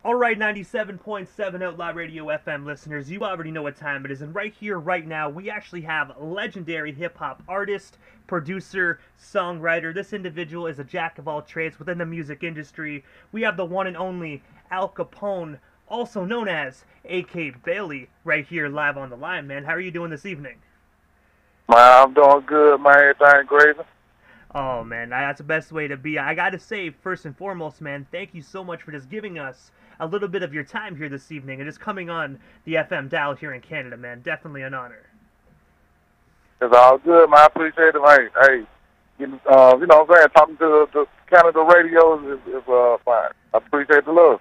All right, 97.7 Outlaw Radio FM listeners, you already know what time it is, and right here, right now, we actually have legendary hip-hop artist, producer, songwriter. This individual is a jack of all trades within the music industry. We have the one and only Al Kapone, also known as A.K. Bailey, right here live on the line, man. How are you doing this evening? Man, I'm doing good, man. Everything gravy. Oh man, that's the best way to be. I gotta say, first and foremost, man, thank you so much for just giving us a little bit of your time here this evening and just coming on the FM dial here in Canada, man. Definitely an honor. It's all good, man. I appreciate it, man. Hey, you know what I'm saying? Talking to the Canada radio is fine. I appreciate the love.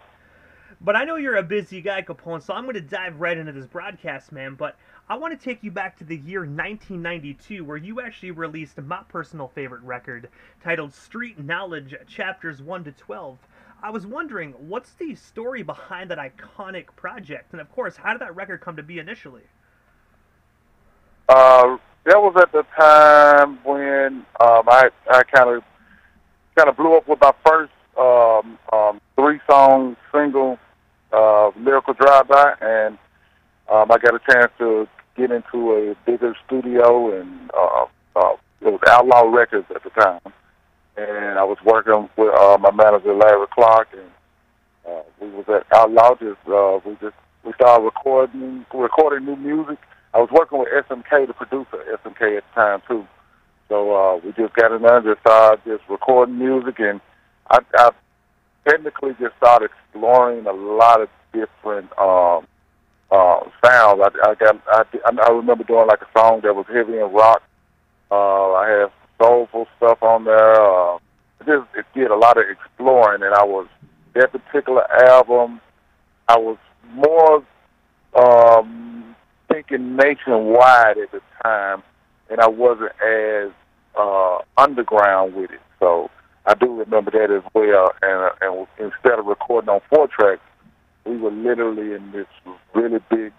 But I know you're a busy guy, Capone, so I'm going to dive right into this broadcast, man. But I want to take you back to the year 1992, where you actually released my personal favorite record titled Street Knowledge Chapters 1 to 12. I was wondering, what's the story behind that iconic project? And of course, how did that record come to be initially? That was at the time when I kind of blew up with my first three-song single, Lyrical Drive-By, and I got a chance to get into a bigger studio, and it was Outlaw Records at the time. And I was working with my manager, Larry Clark, and we was at Outlaw. We started recording new music. I was working with SMK, the producer, SMK at the time too. So we just got in there and just started just recording music, and I technically just started exploring a lot of different sounds. I remember doing like a song that was heavy in rock. I had soulful stuff on there. It did a lot of exploring, and that particular album, I was more thinking nationwide at the time, and I wasn't as underground with it. So I do remember that as well. And instead of recording on 4 tracks, we were literally in this really big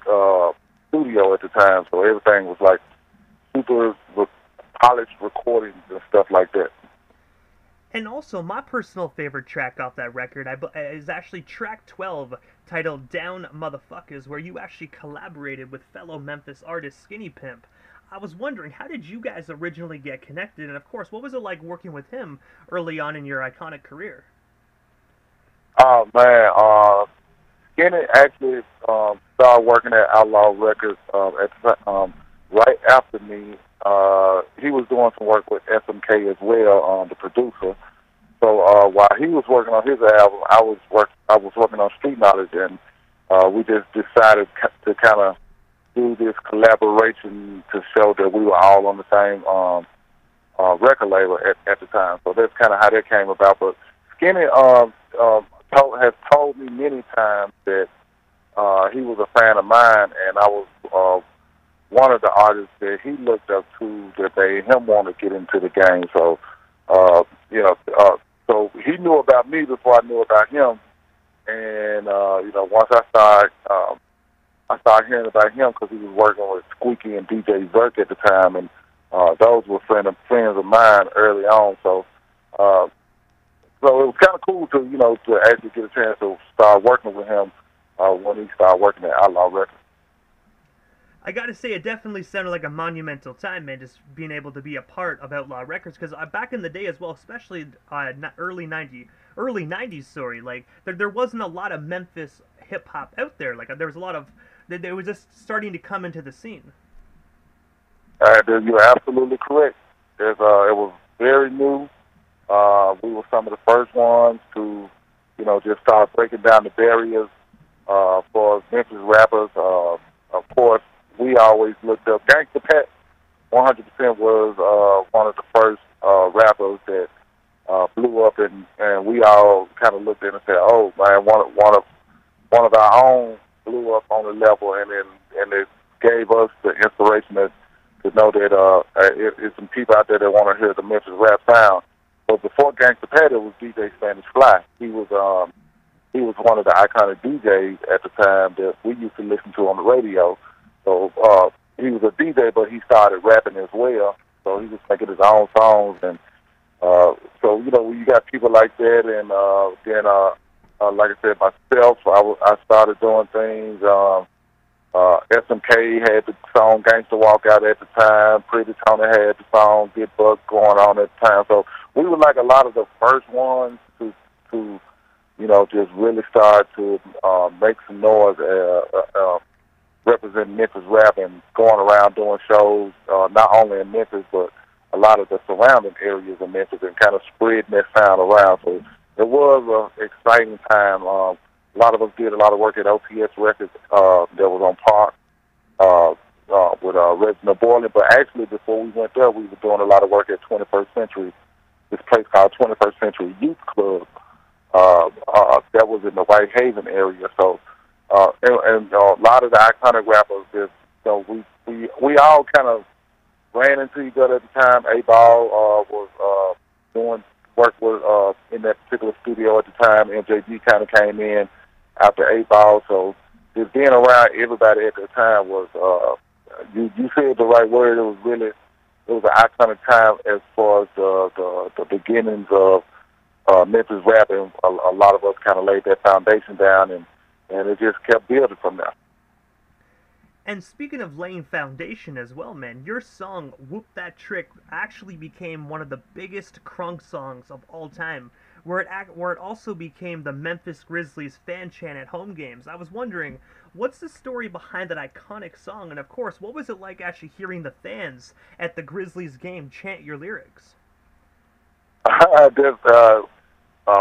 studio at the time. So everything was like super polished recordings and stuff like that. And also, my personal favorite track off that record is actually track 12, titled Down Motherfuckers, where you actually collaborated with fellow Memphis artist Skinny Pimp. I was wondering, how did you guys originally get connected? And of course, what was it like working with him early on in your iconic career? Oh, man. Skinny actually started working at Outlaw Records right after me. He was doing some work with SMK as well, the producer. So while he was working on his album, I was working on Street Knowledge, and we just decided to kind of do this collaboration to show that we were all on the same record label at the time. So that's kind of how that came about. But Skinny has told me many times that he was a fan of mine, and I was one of the artists that he looked up to that made him want to get into the game. So, so he knew about me before I knew about him. And, once I started hearing about him because he was working with Squeaky and DJ Zerk at the time, and those were friends of mine early on. So, so it was kind of cool to actually get a chance to start working with him when he started working at Outlaw Records. I gotta say, it definitely sounded like a monumental time, man, just being able to be a part of Outlaw Records, because back in the day as well, especially early 90s, sorry, like, there wasn't a lot of Memphis hip-hop out there. Like, there was a lot of, they were just starting to come into the scene. You're absolutely correct. It was very new. We were some of the first ones to, just start breaking down the barriers for Memphis rappers. Of course, we always looked up. Gangsta Pat 100% was one of the first rappers that blew up, and we all kind of looked at it and said, "Oh man, one of our own blew up on the level," and it gave us the inspiration to know that it's some people out there that want to hear the Memphis rap sound. But before Gangsta Pat, it was DJ Spanish Fly. He was one of the iconic DJs at the time that we used to listen to on the radio. So he was a DJ, but he started rapping as well. So he was making his own songs, and so when you got people like that, and then like I said, myself, I started doing things. SMK had the song Gangsta Walk Out at the time. Pretty Tony had the song Get Buck going on at the time. So we were like a lot of the first ones to just really start to make some noise, representing Memphis rap and going around doing shows, not only in Memphis, but a lot of the surrounding areas of Memphis and kind of spreading that sound around. So it was an exciting time. A lot of us did a lot of work at OTS Records that was on Park with Reginald Boylan. But actually, before we went there, we were doing a lot of work at 21st Century, this place called 21st Century Youth Club. That was in the Whitehaven area. So, and a lot of the iconic rappers, we all kind of ran into each other at the time. A-Ball was doing work with in that particular studio at the time. MJG kind of came in after A-Ball. So just being around everybody at the time was, you said the right word. It was an iconic time as far as the beginnings of Memphis rap, and a lot of us kind of laid that foundation down, and it just kept building from there. And speaking of laying foundation as well, man, your song Whoop That Trick actually became one of the biggest crunk songs of all time, where it also became the Memphis Grizzlies fan chant at home games. I was wondering, what's the story behind that iconic song? And of course, what was it like actually hearing the fans at the Grizzlies game chant your lyrics?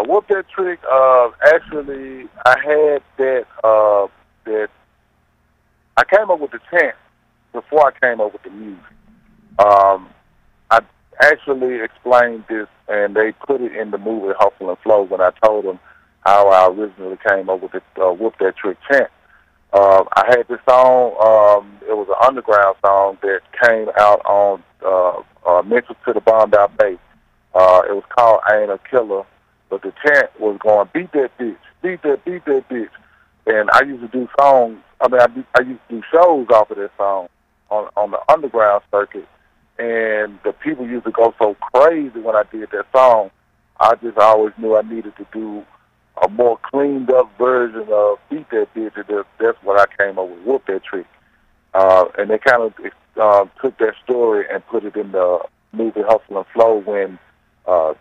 Whoop That Trick, actually, I had that I came up with the chant before I came up with the music. I actually explained this, and they put it in the movie Hustle and Flow when I told them how I originally came up with the Whoop That Trick chant. I had this song, it was an underground song that came out on Memphis to the Bombed Out Bay. It was called I Ain't a Killer, but the chant was going, beat that bitch, beat that bitch. And I used to do songs, I used to do shows off of that song on the underground circuit, and the people used to go so crazy when I did that song. I just always knew I needed to do a more cleaned up version of Beat That Bitch, and that's what I came up with, Whoop That Trick. And they kind of took that story and put it in the movie Hustle and Flow when I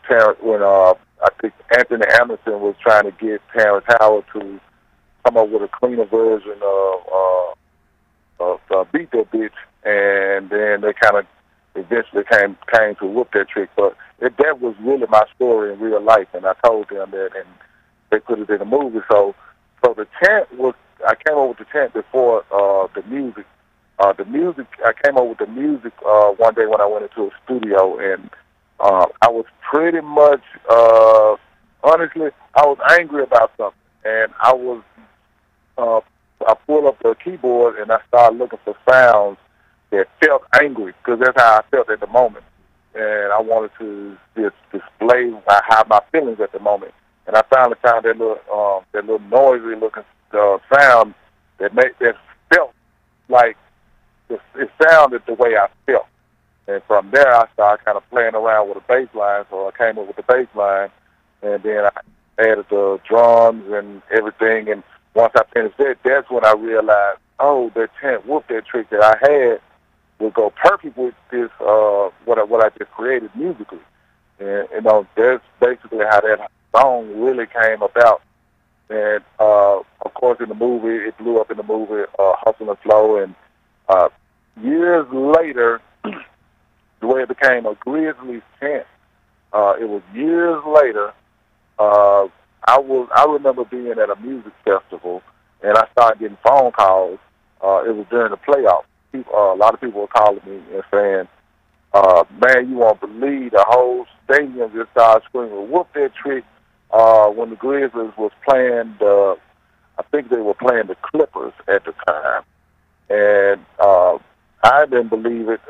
think Anthony Anderson was trying to get Terrence Howard to come up with a cleaner version of Beat That Bitch, and then they kind of eventually came to Whoop That Trick. But that was really my story in real life, and I told them that, and they put it in the movie. So the chant was, I came up with the chant before the music. I came up with the music one day when I went into a studio, and I was pretty much, honestly, I was angry about something, and I pulled up the keyboard and I started looking for sounds that felt angry, because that's how I felt at the moment, and I wanted to just display how my feelings at the moment. And I finally found that little noisy looking sound that felt like it sounded the way I felt. And from there, I started kind of playing around with a bass line, so I came up with the bass line, and then I added the drums and everything. And once I finished that, that's when I realized, oh, that chant Whoop That Trick that I had would go perfect with this, what I just created musically. And, that's basically how that song really came about. And, of course, in the movie, it blew up in the movie, Hustle and Flow. And years later, the way it became a Grizzlies chant, it was years later. I remember being at a music festival, and I started getting phone calls. It was during the playoffs. A lot of people were calling me and saying, man, you won't believe the whole stadium just started screaming, Whoop That Trick, when the Grizzlies was playing I think they were playing the Clippers at the time. And I didn't believe it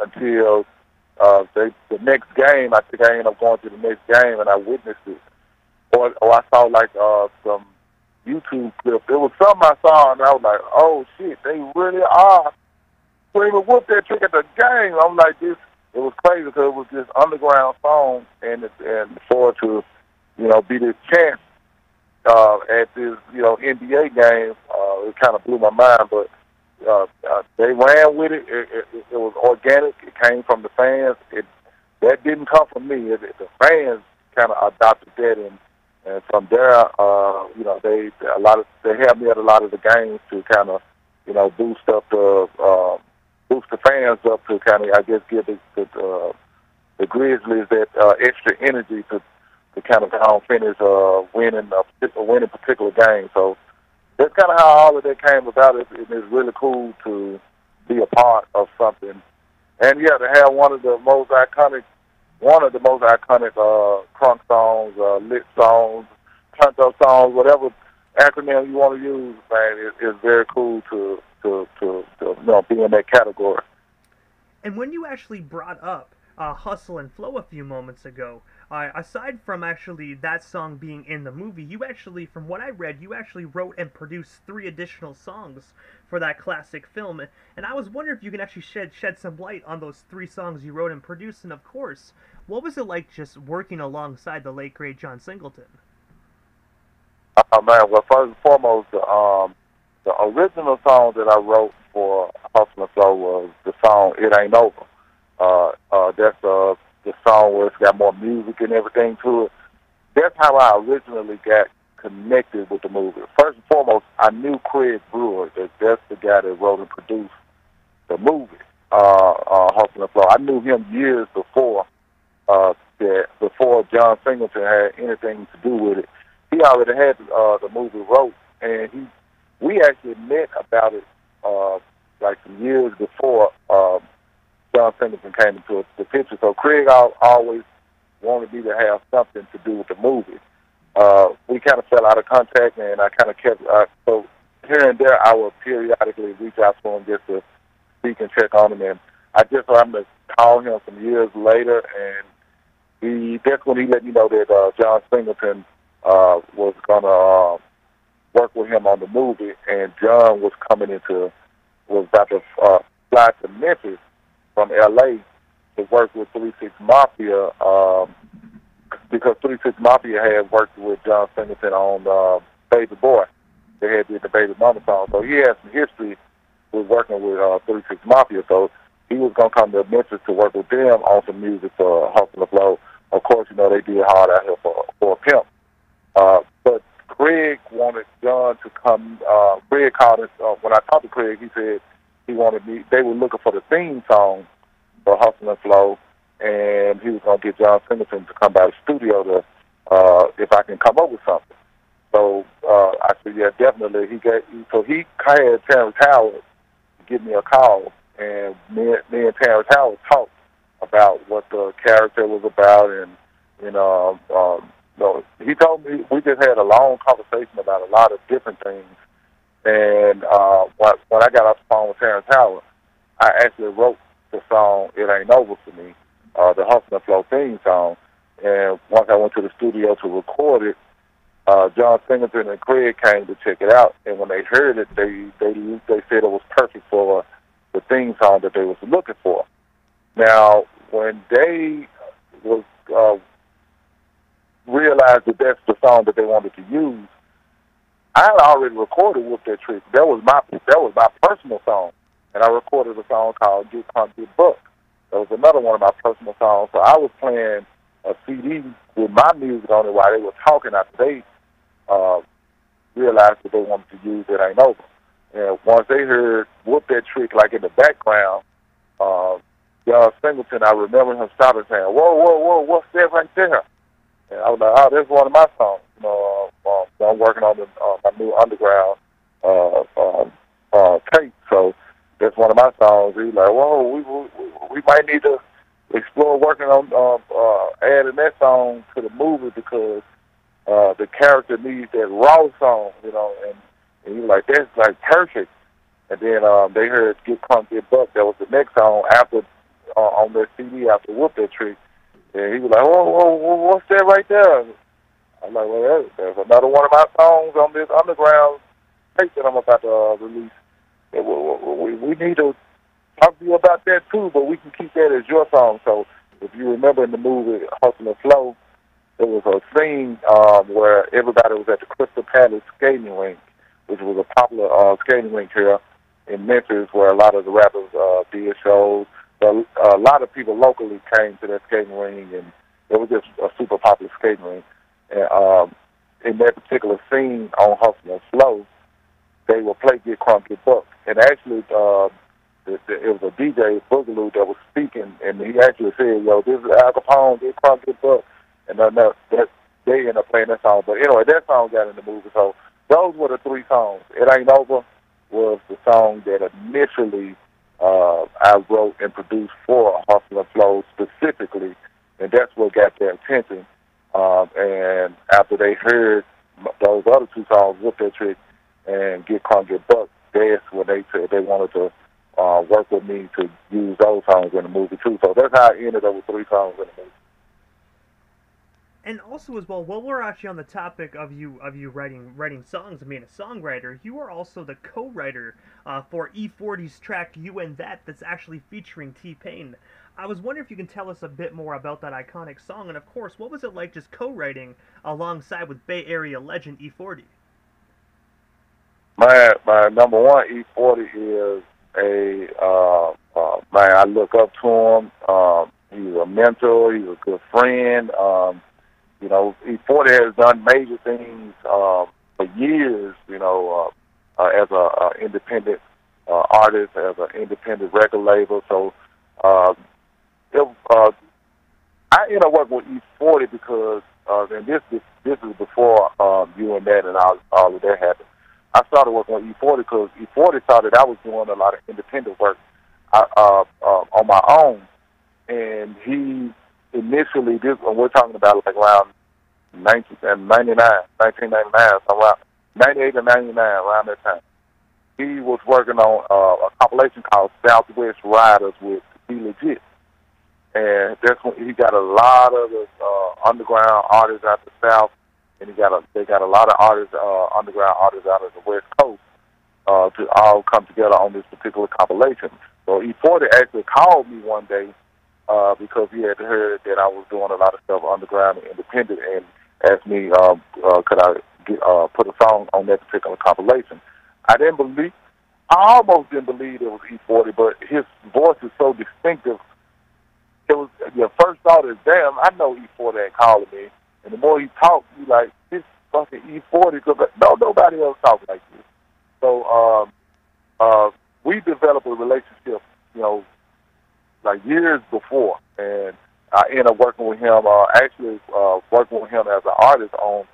until the next game. I think I ended up going to the next game, and I witnessed it. Or I saw like some YouTube clip. It was something I saw, and I was like, oh, shit, they really are screaming Whoop That Trick at the game. I'm like, this. It was crazy because it was this underground song, and for it to, be this chant, at this, NBA game. It kind of blew my mind, but they ran with it. It was organic. It came from the fans. That didn't come from me. The fans kind of adopted that, and from there, they had me at a lot of the games to kind of, boost the fans up to kind of, I guess, give the Grizzlies that extra energy to kind of go and finish winning particular games. So that's kind of how all of that came about. It's really cool to be a part of something, and yeah, to have one of the most iconic crunk songs, lit songs, turned up songs, whatever acronym you want to use, man, it's very cool to be in that category. And when you actually brought up Hustle and Flow a few moments ago, aside from actually that song being in the movie, you actually, from what I read, you actually wrote and produced 3 additional songs for that classic film. And I was wondering if you can actually shed some light on those 3 songs you wrote and produced. And of course, what was it like just working alongside the late great John Singleton? Man, well, first and foremost, the original song that I wrote for Hustle and Flow was the song "It Ain't Over." That's the song where it's got more music and everything to it. That's how I originally got connected with the movie. First and foremost, I knew Craig Brewer. That's the guy that wrote and produced the movie, Hustle and Flow. I knew him years before before John Singleton had anything to do with it. He already had the movie wrote, and we actually met about it like some years before John Singleton came into the picture. So Craig always wanted me to have something to do with the movie. We kind of fell out of contact, and I kind of kept so here and there I would periodically reach out to him just to speak and check on him, and I just so happened to call him some years later, and that's when he let me know that John Singleton was gonna work with him on the movie, and John was about to fly to Memphis from L.A. to work with 3-6 Mafia, because 3-6 Mafia had worked with John Singleton on Baby Boy. They had did the Baby Mama song, so he had some history with working with 3-6 Mafia, so he was going to come to Memphis to work with them on some music for Hustle and Flow. Of course, they did Hard Out Here for a Pimp. But Craig wanted John to come. Craig called us. When I talked to Craig, he said he wanted me. They were looking for the theme song for Hustle and Flow, and he was going to get John Singleton to come by the studio to if I can come up with something. So I said, yeah, definitely. So he had Terrence Howard give me a call, and me and Terrence Howard talked about what the character was about, and he told me, we just had a long conversation about a lot of different things. And when I got off the phone with Terrence Howard, I actually wrote the song "It Ain't Over" for me, the Hustle and Flow theme song. And once I went to the studio to record it, John Singleton and Craig came to check it out. And when they heard it, they said it was perfect for the theme song that they was looking for. Now, when they was realized that that's the song that they wanted to use, I had already recorded Whoop That Trick. That was my personal song, and I recorded a song called Get Punk, Get Buck. That was another one of my personal songs. So I was playing a CD with my music on it while they were talking after they realized that they wanted to use It Ain't Over. And once they heard Whoop That Trick, like in the background, John Singleton, I remember him stopping saying, whoa, what's that right there? And I was like, oh, that's one of my songs. I'm working on my new underground tape, so that's one of my songs. He's like, whoa, we might need to explore working on adding that song to the movie because the character needs that raw song, and he's like, that's like perfect. And then they heard Get Punk, Get Buck. That was the next song after on their CD after Whoop That Trick. And he was like, whoa, what's that right there? I'm like, well, there's another one of my songs on this underground tape that I'm about to release. And we need to talk to you about that too, but we can keep that as your song. So if you remember in the movie Hustle and Flow, there was a scene where everybody was at the Crystal Palace skating rink, which was a popular skating rink here in Memphis, where a lot of the rappers did shows. So a lot of people locally came to that skating ring, and it was just a super popular skating rink. And in that particular scene on Hustle and Flow, they would play Get Crunk, Get Buck. And actually, it was a DJ, Boogaloo, that was speaking, and he actually said, yo, this is Al Capone, Get Crunk, Get Buck. And they ended up playing that song. But anyway, that song got in the movie. So those were the three songs. It Ain't Over was the song that initially I wrote and produced for Hustle and Flow specifically, and that's what got their attention. And after they heard those other two songs, Whoop That Trick and Get Crunk, Get Buck, that's when they said they wanted to work with me to use those songs in the movie too. So that's how I ended up with three songs in the movie. And also as well, while we're actually on the topic of you writing songs and being a songwriter, you are also the co-writer for E40's track You and that's actually featuring TPain. I was wondering if you can tell us a bit more about that iconic song, and of course, what was it like just co-writing alongside with Bay Area legend E40? My number one, E40 is man, I look up to him. He's a mentor. He's a good friend. You know, E40 has done major things for years, you know, as an independent artist, as an independent record label. So I ended up working with E40 because, and this is before You and That and all of that happened. I started working with E40 because E40 saw that I was doing a lot of independent work on my own. And he initially, we're talking about like around 1999, around 98 or 99, around that time. He was working on a compilation called Southwest Riders with Be Legit. And that's when he got a lot of the underground artists out the South, and they got a lot of artists, underground artists out of the West Coast to all come together on this particular compilation. So E40 actually called me one day because he had heard that I was doing a lot of stuff underground and independent, and asked me could I put a song on that particular compilation. I almost didn't believe it was E40, but his voice is so distinctive. It was your first thought is, damn, I know E40 ain't calling me. And the more he talked, you like, this fucking E40, because nobody else talks like this. So we developed a relationship, you know, like years before, and I ended up working with him, working with him as an artist on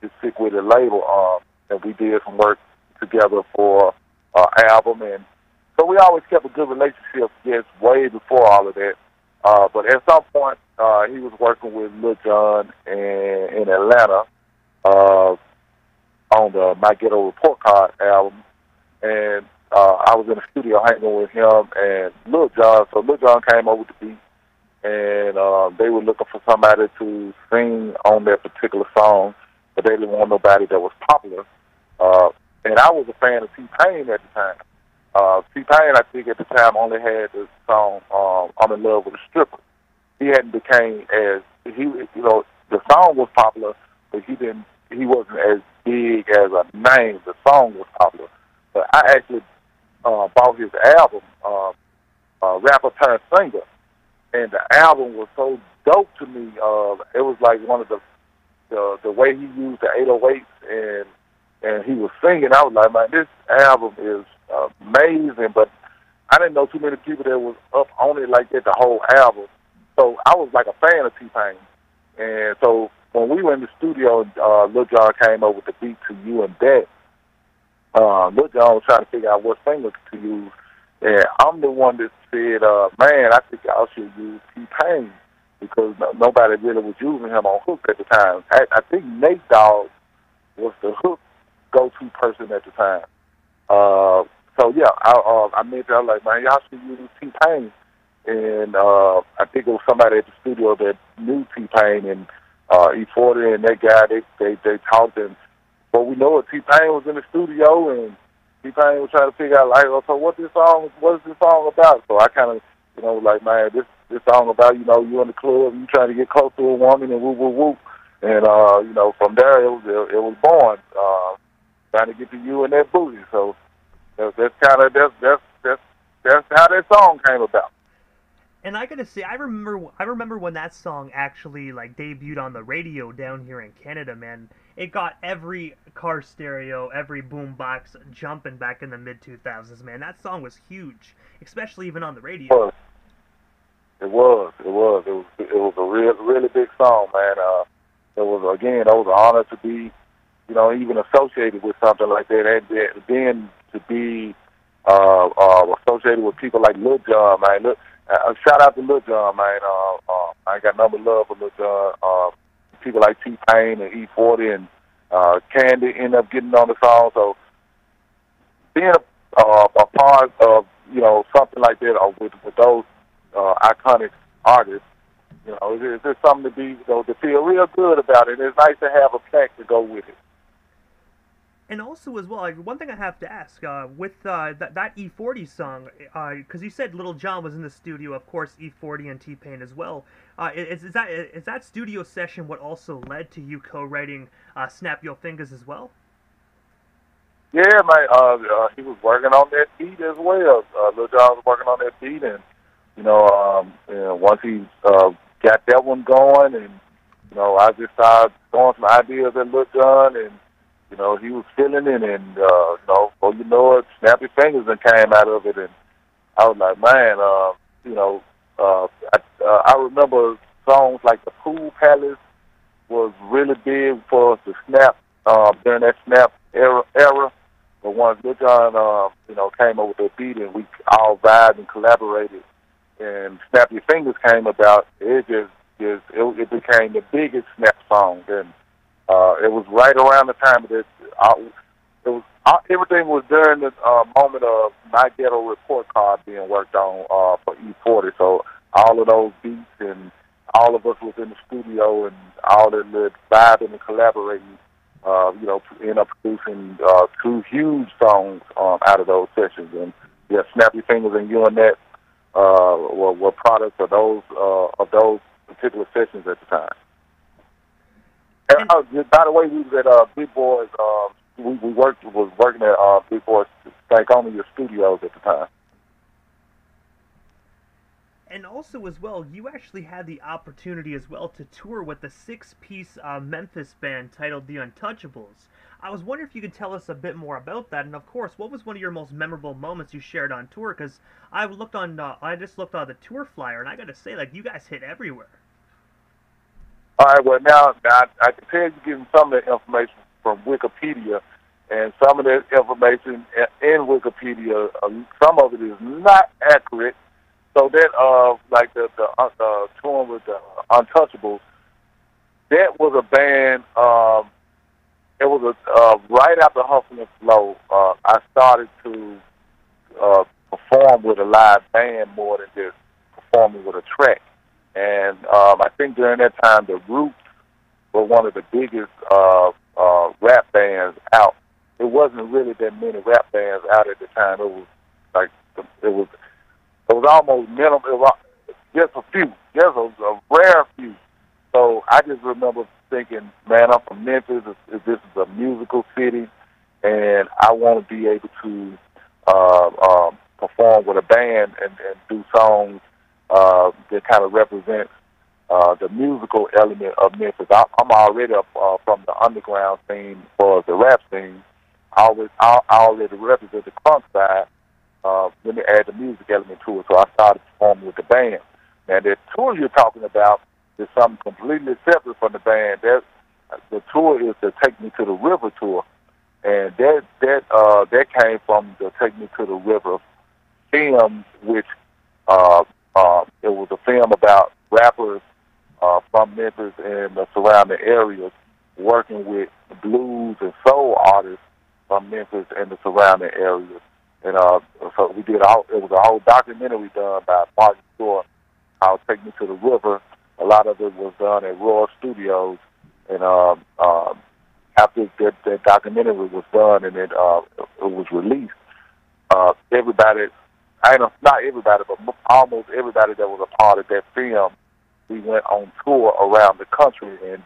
his Sick With It label, and we did some work together for an album, and so we always kept a good relationship, yes, way before all of that. But at some point, he was working with Lil Jon in Atlanta on the My Ghetto Report Card album, and I was in the studio hanging with him and Lil Jon. So Lil Jon came over to beat, and they were looking for somebody to sing on that particular song, but they didn't want nobody that was popular. And I was a fan of TPain at the time. TPain, I think, at the time only had the song "I'm in Love with a Stripper." He hadn't became as the song was popular, but he wasn't as big as a name. The song was popular, but I actually bought his album, Rapper Turned Singer, and the album was so dope to me. It was like one of the way he used the 808s and he was singing. I was like, man, this album is amazing, but I didn't know too many people that was up on it like that, the whole album. So I was like a fan of TPain. And so when we were in the studio, Lil Jon came up with the beat to You and That. Lil Jon was trying to figure out what singer to use. And I'm the one that said, man, I think y'all should use TPain because nobody really was using him on hook at the time. I think Nate Dogg was the hook go-to person at the time. So yeah, I mentioned, I was like, man, y'all should use TPain. And I think it was somebody at the studio that knew TPain, and E40 and that guy, they talked, and but we know it, TPain was in the studio, and TPain was trying to figure out, like, oh, so what is this song about? So I kind of, like, man, this song about, you in the club, you trying to get close to a woman and woo, woo, woo. And you know, from there it was born. Trying to get to you and that booty. So that's kind of that's how that song came about. And I gotta say, I remember when that song actually like debuted on the radio down here in Canada, man. It got every car stereo, every boombox jumping back in the mid 2000s, man. That song was huge, especially even on the radio. It was a really big song, man. It was again, it was an honor to be, you know, even associated with something like that, and then to be associated with people like Lil Jon, man. Look, shout out to Lil Jon, man. I ain't got nothing but love for Lil Jon. People like TPain and E40 and Candy end up getting on the song. So being a part of, you know, something like that, or with those iconic artists, you know, it's just something to be, you know, to feel real good about it. It's nice to have a plaque to go with it. And also, as well, one thing I have to ask, with that E40 song, because you said Little John was in the studio, of course, E40 and T-Pain as well. Is that studio session what also led to you co-writing Snap Your Fingers as well? Yeah, man. He was working on that beat as well. Lil Jon was working on that beat, and you know, once he got that one going, and you know, I just started throwing some ideas at Lil Jon, and you know, he was feeling it, and you know, before you know it, Snap Your Fingers and came out of it, and I was like, man, you know, I remember songs like The Pool Palace was really big for us to snap during that snap era. But once Lil Jon, you know, came up with that beat, and we all vibed and collaborated, and Snap Your Fingers came about, it became the biggest snap song. And it was right around the time that everything was during the moment of My Ghetto Report Card being worked on for E40. So all of those beats and all of us was in the studio, and all that little vibing and collaborating, you know, end up producing two huge songs out of those sessions. And yeah, Snap Your Fingers and You and That were products of those particular sessions at the time. And by the way, we was at Big Boys. We was working at Big Boys Stankonia Studios at the time. And also, as well, you actually had the opportunity as well to tour with the six-piece Memphis band titled the Untouchables. I was wondering if you could tell us a bit more about that, and of course, what was one of your most memorable moments you shared on tour? Because I just looked on the tour flyer, and I got to say, like, you guys hit everywhere. All right, well, now I can tell you getting some of the information from Wikipedia, and some of the information in Wikipedia, some of it is not accurate. So that, like the touring with the Untouchables, that was a band, it was right after Hustle and Flow, I started to perform with a live band more than just performing with a track. And I think during that time, the Roots were one of the biggest rap bands out. It wasn't really that many rap bands out at the time. It was like it was almost minimal. It was just a few, just a rare few. So I just remember thinking, man, I'm from Memphis. This is a musical city, and I want to be able to perform with a band and do songs that kind of represents the musical element of Memphis. I'm already from the underground scene as far as the rap scene. I already represent the crunk side. Let me add the music element to it. So I started performing with the band. And the tour you're talking about is something completely separate from the band. The tour is the Take Me to the River tour, and that came from the Take Me to the River film, which it was a film about rappers from Memphis and the surrounding areas working with blues and soul artists from Memphis and the surrounding areas. And so we did it was a whole documentary done by Martin Short called Take Me to the River. A lot of it was done at Royal Studios. And after that documentary was done and it was released, everybody, not everybody, but almost everybody that was a part of that film, we went on tour around the country, and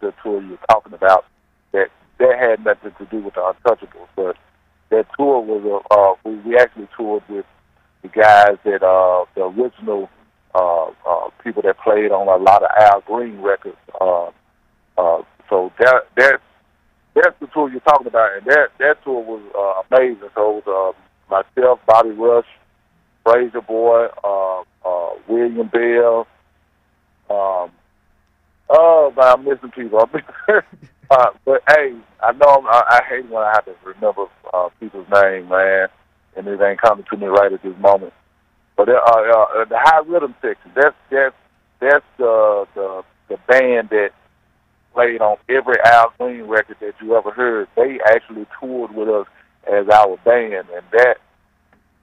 the tour you're talking about. That had nothing to do with the Untouchables, but that tour was we actually toured with the guys that the original people that played on a lot of Al Green records. So that's the tour you're talking about, and that tour was amazing. So it was myself, Bobby Rush, Frazier Boy, William Bell. I'm missing people. But hey, I know I hate when I have to remember people's names, man, and it ain't coming to me right at this moment. But the High Rhythm section, that's the band that played on every Al Green record that you ever heard. They actually toured with us as our band, and that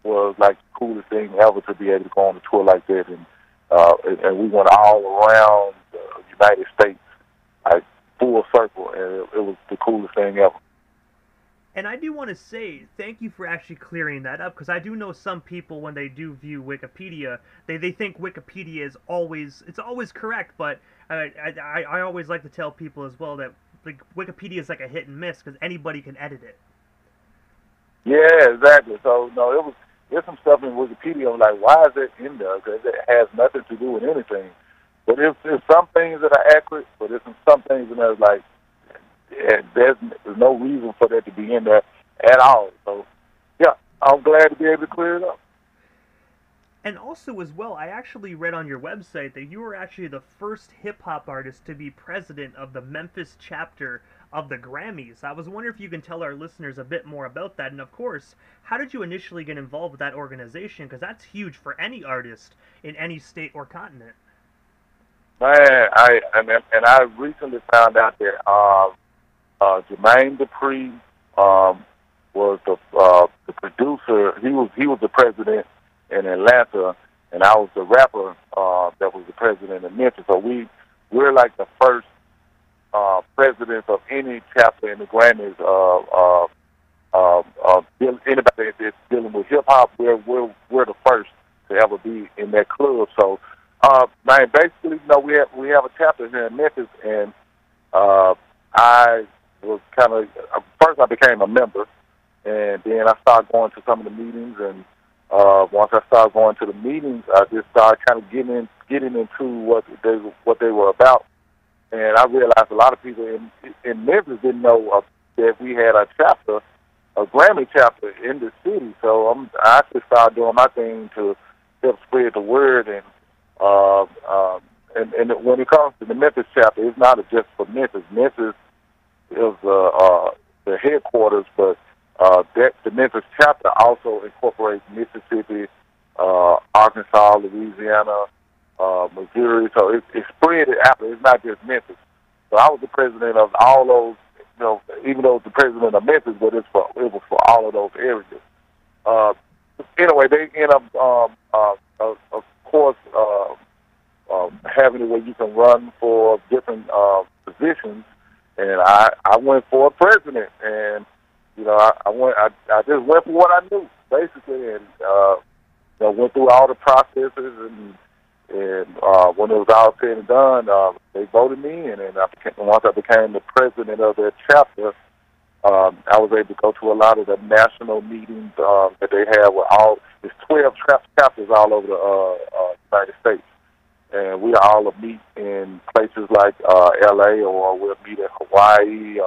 was like the coolest thing ever to be able to go on a tour like that. And we went all around the United States, like full circle, and it was the coolest thing ever. And I do want to say thank you for actually clearing that up, because I do know some people, when they do view Wikipedia, they think Wikipedia is always correct, but I always like to tell people as well that like Wikipedia is like a hit and miss, because anybody can edit it. Yeah, exactly. So no, there's some stuff in Wikipedia. I'm like, why is it in there? Because it has nothing to do with anything. But there's some things that are accurate, but there's some things in there like, there's no reason for that to be in there at all. So, yeah, I'm glad to be able to clear it up. And also, as well, I actually read on your website that you were actually the first hip-hop artist to be president of the Memphis chapter of the Grammys. I was wondering if you can tell our listeners a bit more about that. And, of course, how did you initially get involved with that organization? Because that's huge for any artist in any state or continent. Man, I recently found out that Jermaine Dupri was the producer. He was the president in Atlanta, and I was the rapper that was the president in Memphis. So we're like the first presidents of any chapter in the Grammys. Anybody that's dealing with hip hop, we're the first to ever be in that club. So, man, basically, we have a chapter here in Memphis, and I was kind of first I became a member, and then I started going to some of the meetings, and once I started going to the meetings, I just started kind of getting into what they were about, and I realized a lot of people in Memphis didn't know that we had a chapter, a Grammy chapter in the city. So I actually started doing my thing to help spread the word, and when it comes to the Memphis chapter, it's not just for Memphis. Memphis is the headquarters, but the Memphis chapter also incorporates Mississippi, Arkansas, Louisiana, Missouri. So it's spread out. It's not just Memphis. So I was the president of all those. Even though it's the president of Memphis, but it was for all of those areas. Anyway, they end up, of course, having it where you can run for different positions, and I went for a president, and I just went for what I knew basically, and went through all the processes, and when it was all said and done, they voted me, and then once I became the president of their chapter, I was able to go to a lot of the national meetings that they have with there's 12 chapters all over the United States. And we all meet in places like L.A. or we'll meet in Hawaii.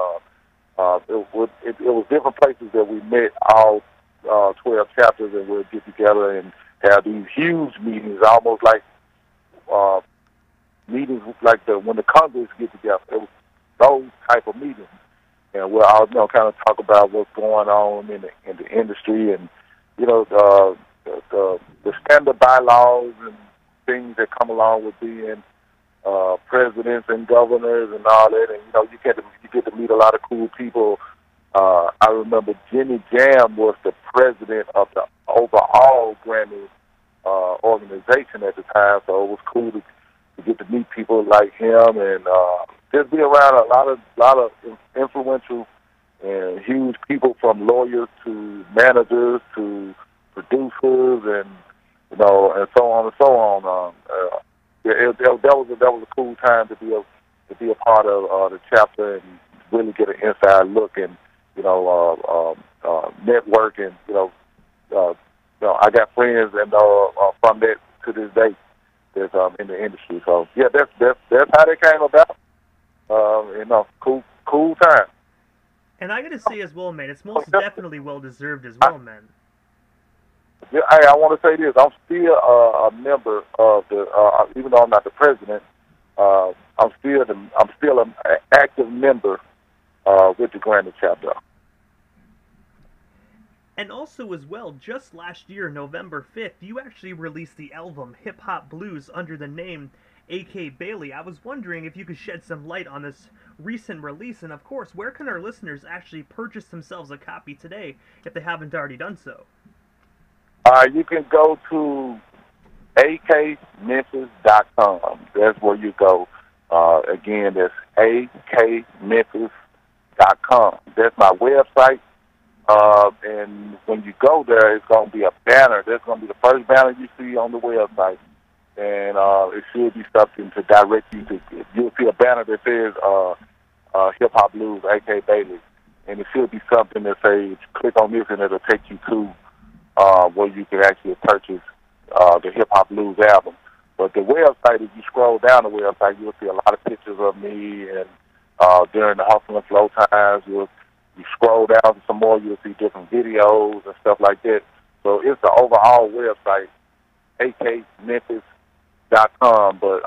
It was different places that we met, all 12 chapters, and we'll get together and have these huge meetings, almost like meetings like when the Congress get together. It was those type of meetings. And we'll all kind of talk about what's going on in the industry, and the standard bylaws and things that come along with being presidents and governors and all that. And you get to meet a lot of cool people. I remember Jimmy Jam was the president of the overall Grammy organization at the time, so it was cool to get to meet people like him and just be around a lot of influential and huge people, from lawyers to managers to producers, and and so on and so on. That was a cool time to be to be a part of the chapter and really get an inside look and, network and, I got friends and from that to this day that's in the industry. So yeah, that's how they came about. Cool time. And I gotta say as well, man, it's most definitely well deserved as well, man. Yeah, hey, I want to say this. I'm still a member of the, even though I'm not the president. I'm still an active member with the Grammy chapter. And also as well, just last year, November 5th, you actually released the album HipHop Blues under the name A.K. Bailey. I was wondering if you could shed some light on this recent release, and of course, where can our listeners actually purchase themselves a copy today if they haven't already done so? You can go to akmemphis.com. That's where you go. Again, that's akmemphis.com. That's my website. And when you go there, it's going to be a banner. That's going to be the first banner you see on the website. And it should be something to direct you to. You'll see a banner that says HipHop Blues, A.K. Bailey. And it should be something that says, click on this and it'll take you to where you can actually purchase the HipHop Blues album. But the website, if you scroll down the website, you'll see a lot of pictures of me. And during the hustle and flow times, you scroll down some more, you'll see different videos and stuff like that. So it's the overall website, akmemphis.com. But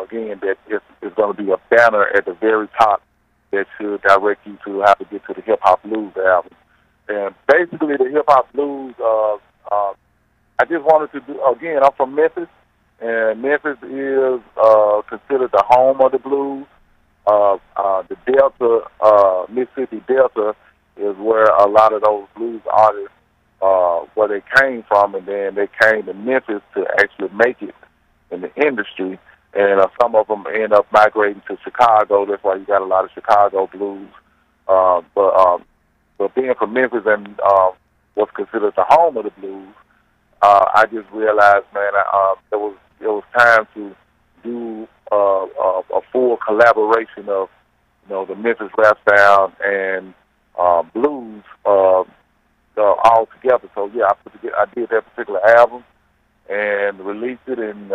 again, that it's going to be a banner at the very top that should direct you to how to get to the HipHop Blues album. And basically, the HipHop Blues, I just wanted to do, again, I'm from Memphis, and Memphis is considered the home of the blues. The Delta, Mississippi Delta, is where a lot of those blues artists, where they came from, and then they came to Memphis to actually make it in the industry. And some of them end up migrating to Chicago. That's why you got a lot of Chicago blues. But being from Memphis and what's considered the home of the blues, I just realized, man, it was time to do a full collaboration of, the Memphis rap sound and blues all together. So yeah, I did that particular album and released it, and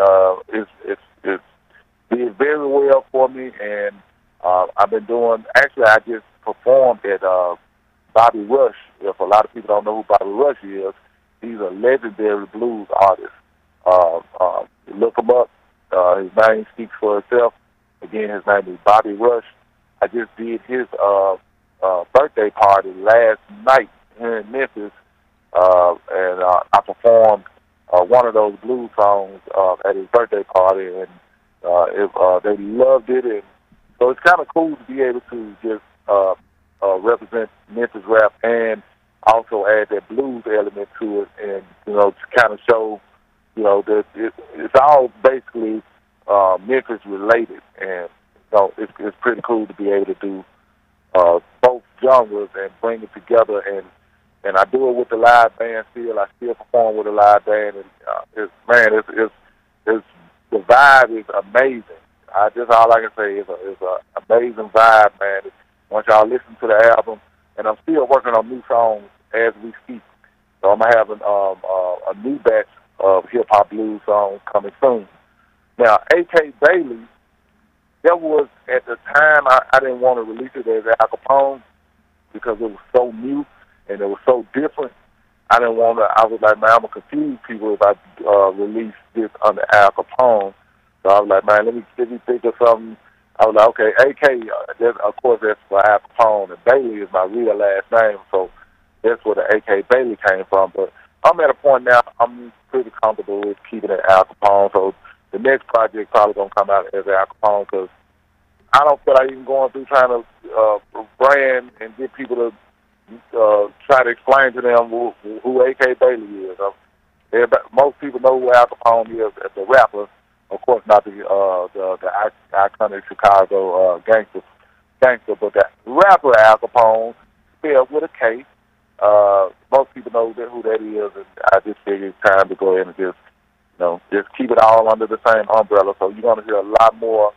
it did very well for me. And I've been doing. Actually, I just performed at Bobby Rush. If a lot of people don't know who Bobby Rush is, he's a legendary blues artist. Look him up. His name speaks for itself. Again, his name is Bobby Rush. I just did his birthday party last night here in Memphis, and I performed one of those blues songs at his birthday party, and they loved it. And so it's kind of cool to be able to just represent Memphis rap and also add that blues element to it, and to kind of show that it's all basically Memphis related, and it's pretty cool to be able to do both genres and bring it together. And I do it with the live band still. I still perform with a live band, and the vibe is amazing. Just all I can say is a amazing vibe, man. Once y'all listen to the album, and I'm still working on new songs as we speak. So I'm gonna have a new batch of hip-hop blues songs coming soon. Now, A.K. Bailey, that was, at the time, I didn't want to release it as Al Kapone because it was so new and it was so different. I didn't want to, I was like, man, I'm going to confuse people if I release this under Al Kapone. So I was like, man, let me think of something. I was like, okay, A.K., of course, that's for Al Kapone, and Bailey is my real last name, so that's where the A.K. Bailey came from. But I'm at a point now, I'm pretty comfortable with keeping it Al Kapone, so the next project probably going to come out as Al Kapone, because I don't feel like even going through trying to brand and get people to try to explain to them who A.K. Bailey is. Most people know who Al Kapone is as a rapper. Of course, not the iconic Chicago gangster, but the rapper Al Kapone, spelled with a K. Most people know who that is, and I just figured it's time to go ahead and just keep it all under the same umbrella. So you're going to hear a lot more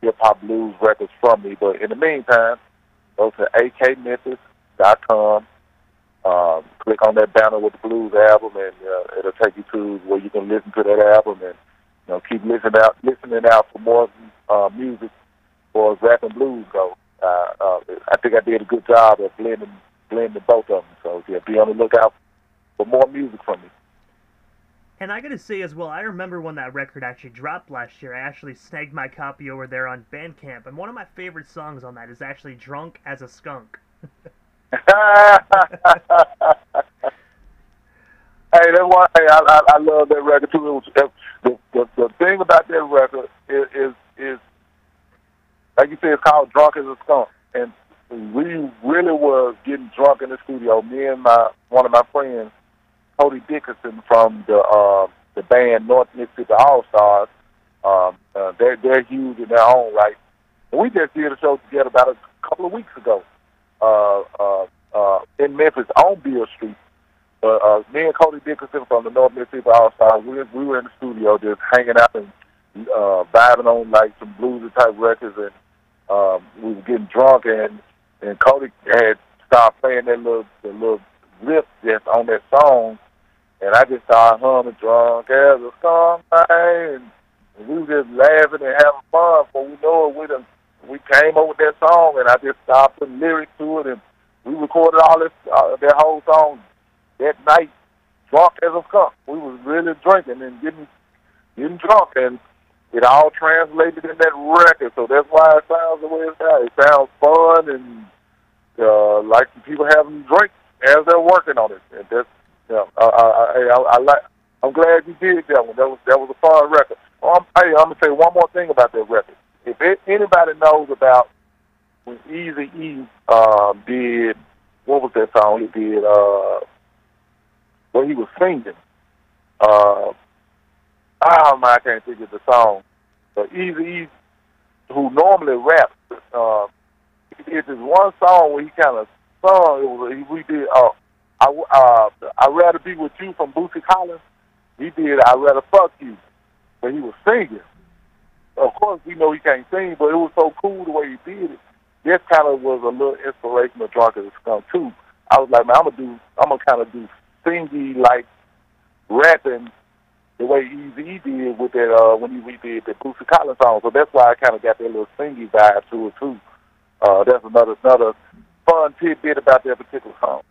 HipHop Blues records from me. But in the meantime, go to akmemphis.com. Click on that banner with the blues album, and it'll take you to where you can listen to that album and keep listening out for more music for as rap and blues go. I think I did a good job of blending both of them. So yeah, be on the lookout for more music from me. And I gotta say as well, I remember when that record actually dropped last year. I actually snagged my copy over there on Bandcamp, and one of my favorite songs on that is actually "Drunk as a Skunk." Hey, that's why I love that record too. The thing about that record is like you said, it's called "Drunk as a Skunk," and we really was getting drunk in the studio. Me and one of my friends, Cody Dickerson from the band North Mississippi All Stars. They're huge in their own right. And we just did a show together about a couple of weeks ago in Memphis on Beale Street. Me and Cody Dickerson from the North Mississippi All Stars, we were in the studio just hanging out and vibing on like some bluesy type records, and we were getting drunk, and Cody had started playing the little riff that's on that song, and I just started humming "Drunk as a Skunk," and we were just laughing and having fun. Before we know it, we came up with that song, and I just started putting lyrics to it, and we recorded all that whole song that night, drunk as a skunk. We was really drinking and getting drunk, and it all translated in that record. So that's why it sounds the way it sounds. It sounds fun and like people having drinks as they're working on it. And that's I'm glad you did that one. That was a fun record. I'm gonna say one more thing about that record. If anybody knows about when Eazy-E did, what was that song he did? Where he was singing. I can't think of the song. But Eazy-E, who normally raps, he did this one song where he kind of sung. We did I'd Rather Be With You from Bootsy Collins. He did I'd Rather Fuck You, but he was singing. Of course, we know he can't sing, but it was so cool the way he did it. This kind of was a little inspirational, Drunk as a Skunk too. I was like, man, I'm gonna kind of do singy like rapping the way Eazy-E did with that when he redid the Bootsy Collins song. So that's why I kind of got that little singy vibe to it too. That's another fun tidbit about that particular song.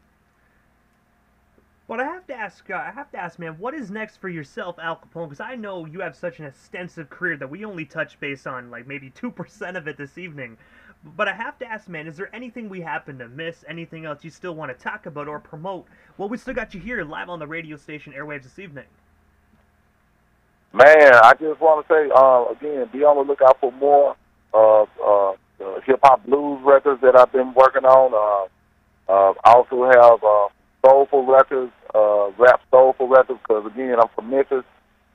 But I have to ask, man, what is next for yourself, Al Kapone? Because I know you have such an extensive career that we only touched base on like maybe 2% of it this evening. But I have to ask, man, is there anything we happen to miss? Anything else you still want to talk about or promote? Well, we still got you here live on the radio station airwaves this evening. Man, I just want to say, again, be on the lookout for more HipHop Blues records that I've been working on. I also have soulful records, rap soulful records, because, again, I'm from Memphis.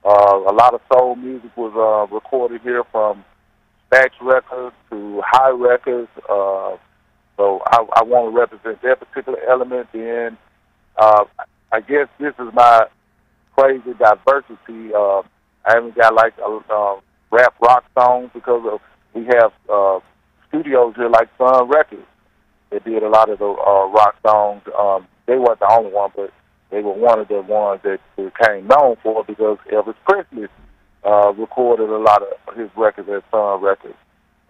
A lot of soul music was recorded here, from Stax Records to High Records. So I want to represent that particular element. Then I guess this is my crazy diversity. I haven't got like rap rock songs because we have studios here like Sun Records. They did a lot of the rock songs. They weren't the only one, but they were one of the ones that became known for because Elvis Presley recorded a lot of his records at Sun Records.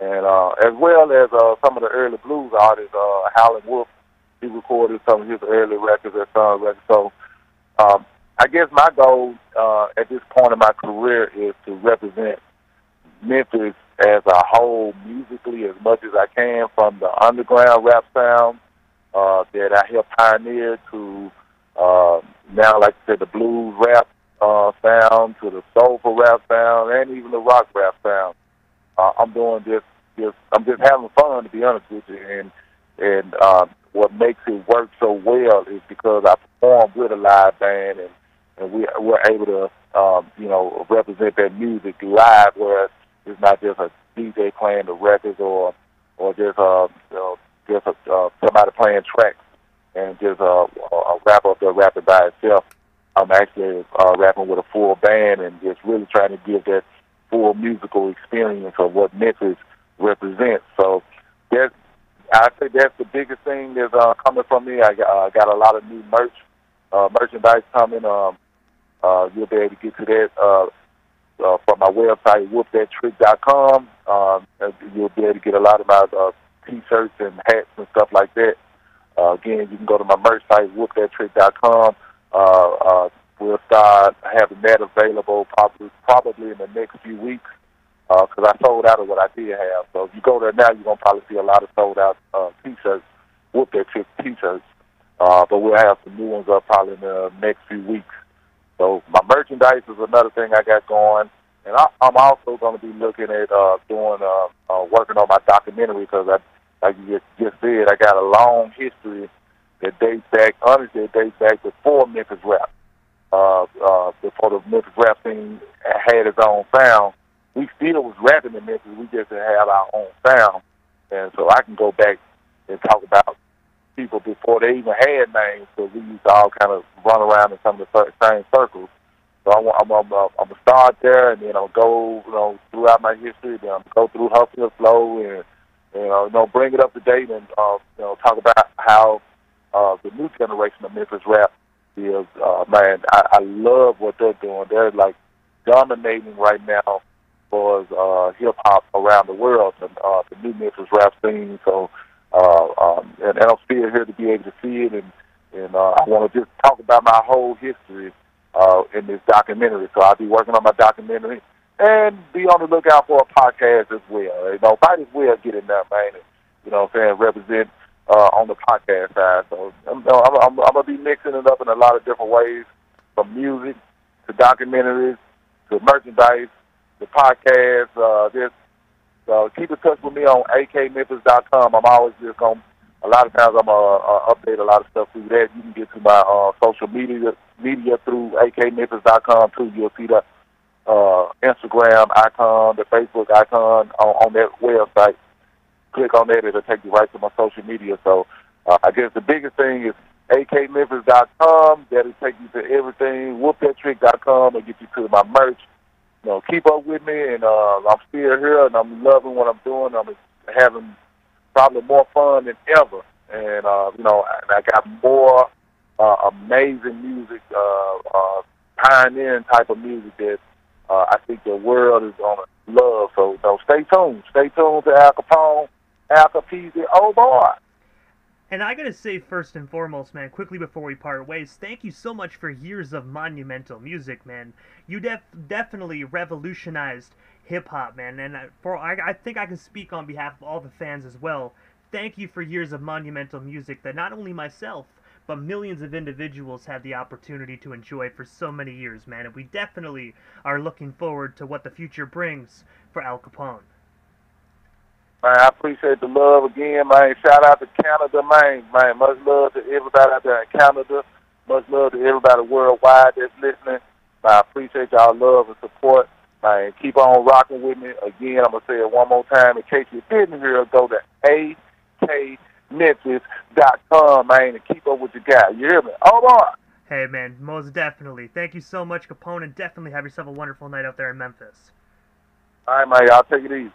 And as well as some of the early blues artists, Howlin' Wolf, he recorded some of his early records at Sun Records. So I guess my goal at this point in my career is to represent Memphis as a whole musically as much as I can, from the underground rap sound that I helped pioneer to now, like I said, the blues rap sound, to the soulful rap sound, and even the rock rap sound. I'm doing I'm just having fun, to be honest with you, and what makes it work so well is because I perform with a live band, and we're able to represent that music live, where it's not just a DJ playing the records or just somebody playing tracks and just a rapper up there rapping by itself. I'm actually rapping with a full band and just really trying to give that full musical experience of what Memphis represent. So that's, I think that's the biggest thing that's coming from me. I got a lot of new merchandise coming. You'll be able to get to that from my website, whoopthattrick.com. You'll be able to get a lot of my T-shirts and hats and stuff like that. Again, you can go to my merch site, whoopthattrick.com. We'll start having that available probably in the next few weeks because I sold out of what I did have. So if you go there now, you're going to probably see a lot of sold out T-shirts, Whoop That Trick T-shirts. But we'll have some new ones up probably in the next few weeks. So my merchandise is another thing I got going. And I'm also going to be looking at working on my documentary because, like you just said, I got a long history that dates back, honestly, it dates back before Memphis rap. Before the Memphis rap scene had its own sound. We still was rapping in Memphis. We just didn't have our own sound. And so I can go back and talk about people before they even had names, so we used to all kind of run around in some of the same circles. So I'm going to start there, and then I'll go, throughout my history, then I'll go through Hustle and Flow, and, bring it up to date, and, talk about how the new generation of Memphis rap is, man, I love what they're doing. They're, like, dominating right now for hip-hop around the world, and the new Memphis rap scene. So, and I'm still here to be able to see it, and I want to just talk about my whole history in this documentary. So I'll be working on my documentary and be on the lookout for a podcast as well. Might as well get in there, man, and, represent on the podcast side. So I'm going to be mixing it up in a lot of different ways, from music to documentaries to merchandise to podcasts. Keep in touch with me on akmemphis.com. I'm always just going to, a lot of times I'm going to update a lot of stuff through that. You can get to my social media through akmemphis.com too. You'll see the Instagram icon, the Facebook icon on that website. Click on that, it'll take you right to my social media. So I guess the biggest thing is akmemphis.com. That'll take you to everything. Whoopthattrick.com will get you to my merch. Keep up with me, and I'm still here, and I'm loving what I'm doing. I'm having probably more fun than ever, and and I got more amazing music, pioneering type of music that I think the world is gonna love. So stay tuned. Stay tuned to Al Kapone, Al Capizzi, oh boy. And I gotta say, first and foremost, man, quickly before we part ways, thank you so much for years of monumental music, man. You definitely revolutionized hip-hop, man, and I think I can speak on behalf of all the fans as well. Thank you for years of monumental music that not only myself, but millions of individuals had the opportunity to enjoy for so many years, man, and we definitely are looking forward to what the future brings for Al Kapone. Man, I appreciate the love again, man. Shout out to Canada, man. Much love to everybody out there in Canada. Much love to everybody worldwide that's listening. Man, I appreciate y'all love and support. Man, keep on rocking with me. Again, I'm going to say it one more time. In case you didn't hear it, go to akmemphis.com, man, and keep up with your guy. You hear me? Oh, boy. Hey, man, most definitely. Thank you so much, Kapone, and definitely have yourself a wonderful night out there in Memphis. All right, man. Y'all take it easy.